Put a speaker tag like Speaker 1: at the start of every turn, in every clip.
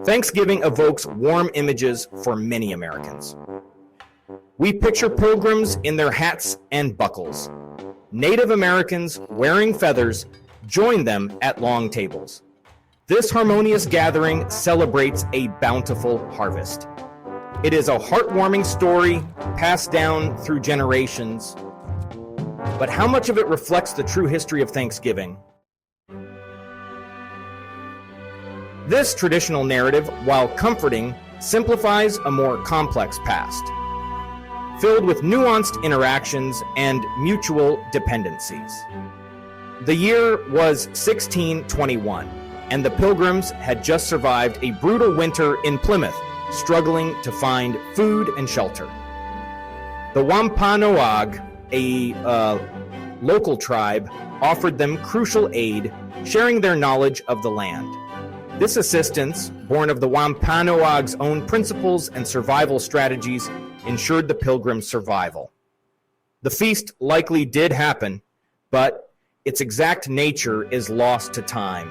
Speaker 1: Thanksgiving evokes warm images for many Americans. We picture pilgrims in their hats and buckles. Native Americans wearing feathers join them at long tables. This harmonious gathering celebrates a bountiful harvest. It is a heartwarming story passed down through generations. But how much of it reflects the true history of Thanksgiving? This traditional narrative, while comforting, simplifies a more complex past, filled with nuanced interactions and mutual dependencies. The year was 1621, and the Pilgrims had just survived a brutal winter in Plymouth, struggling to find food and shelter. The Wampanoag, a local tribe, offered them crucial aid, sharing their knowledge of the land. This assistance, born of the Wampanoag's own principles and survival strategies, ensured the Pilgrims' survival. The feast likely did happen, but its exact nature is lost to time,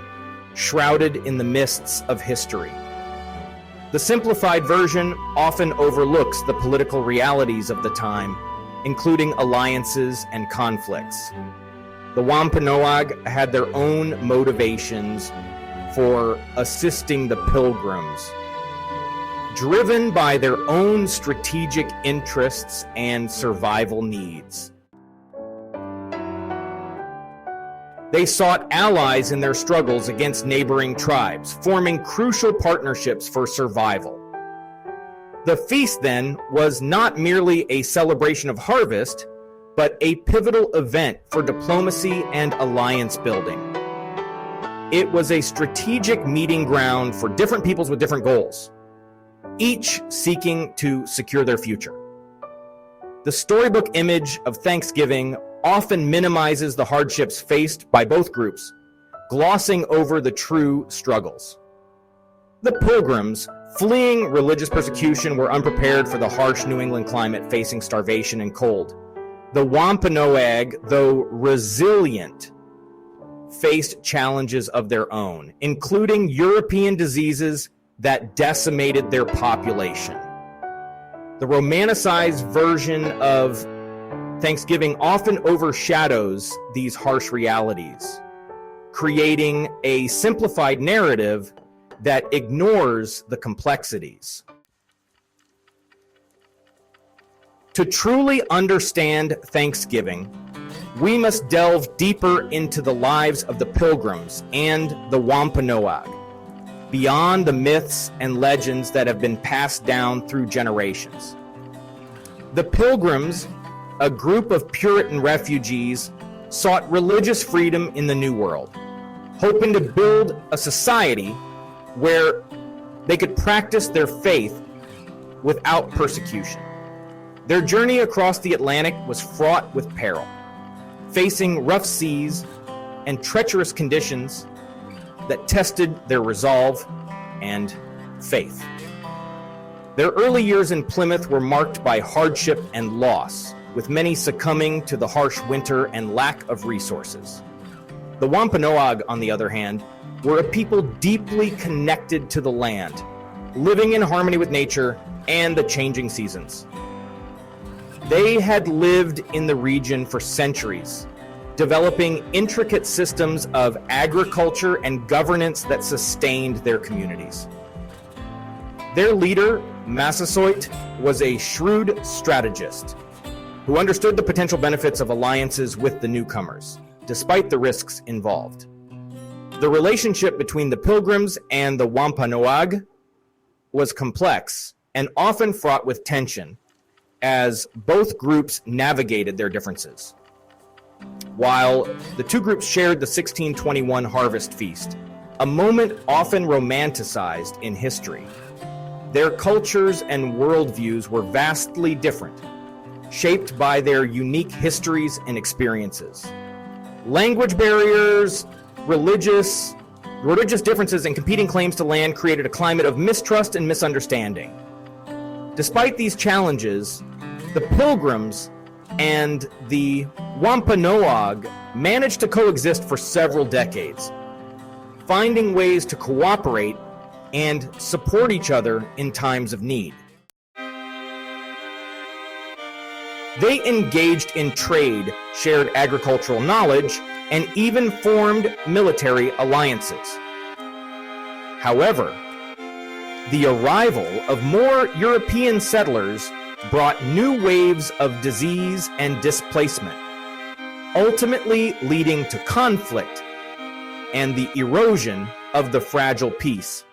Speaker 1: shrouded in the mists of history. The simplified version often overlooks the political realities of the time, including alliances and conflicts. The Wampanoag had their own motivations for assisting the Pilgrims, driven by their own strategic interests and survival needs. They sought allies in their struggles against neighboring tribes, forming crucial partnerships for survival. The feast, then, was not merely a celebration of harvest, but a pivotal event for diplomacy and alliance building. It was a strategic meeting ground for different peoples with different goals, each seeking to secure their future. The storybook image of Thanksgiving often minimizes the hardships faced by both groups, glossing over the true struggles. The Pilgrims, fleeing religious persecution, were unprepared for the harsh New England climate, facing starvation and cold. The Wampanoag, though resilient, faced challenges of their own, including European diseases that decimated their population. The romanticized version of Thanksgiving often overshadows these harsh realities, creating a simplified narrative that ignores the complexities. To truly understand Thanksgiving, we must delve deeper into the lives of the Pilgrims and the Wampanoag, beyond the myths and legends that have been passed down through generations. The Pilgrims, a group of Puritan refugees, sought religious freedom in the New World, hoping to build a society where they could practice their faith without persecution. Their journey across the Atlantic was fraught with peril, facing rough seas and treacherous conditions that tested their resolve and faith. Their early years in Plymouth were marked by hardship and loss, with many succumbing to the harsh winter and lack of resources. The Wampanoag, on the other hand, were a people deeply connected to the land, living in harmony with nature and the changing seasons. They had lived in the region for centuries, developing intricate systems of agriculture and governance that sustained their communities. Their leader, Massasoit, was a shrewd strategist who understood the potential benefits of alliances with the newcomers, despite the risks involved. The relationship between the Pilgrims and the Wampanoag was complex and often fraught with tension, as both groups navigated their differences. While the two groups shared the 1621 harvest feast, a moment often romanticized in history, their cultures and worldviews were vastly different, shaped by their unique histories and experiences. Language barriers, religious differences, and competing claims to land created a climate of mistrust and misunderstanding. Despite these challenges, the Pilgrims and the Wampanoag managed to coexist for several decades, finding ways to cooperate and support each other in times of need. They engaged in trade, shared agricultural knowledge, and even formed military alliances. However, the arrival of more European settlers brought new waves of disease and displacement, ultimately leading to conflict and the erosion of the fragile peace.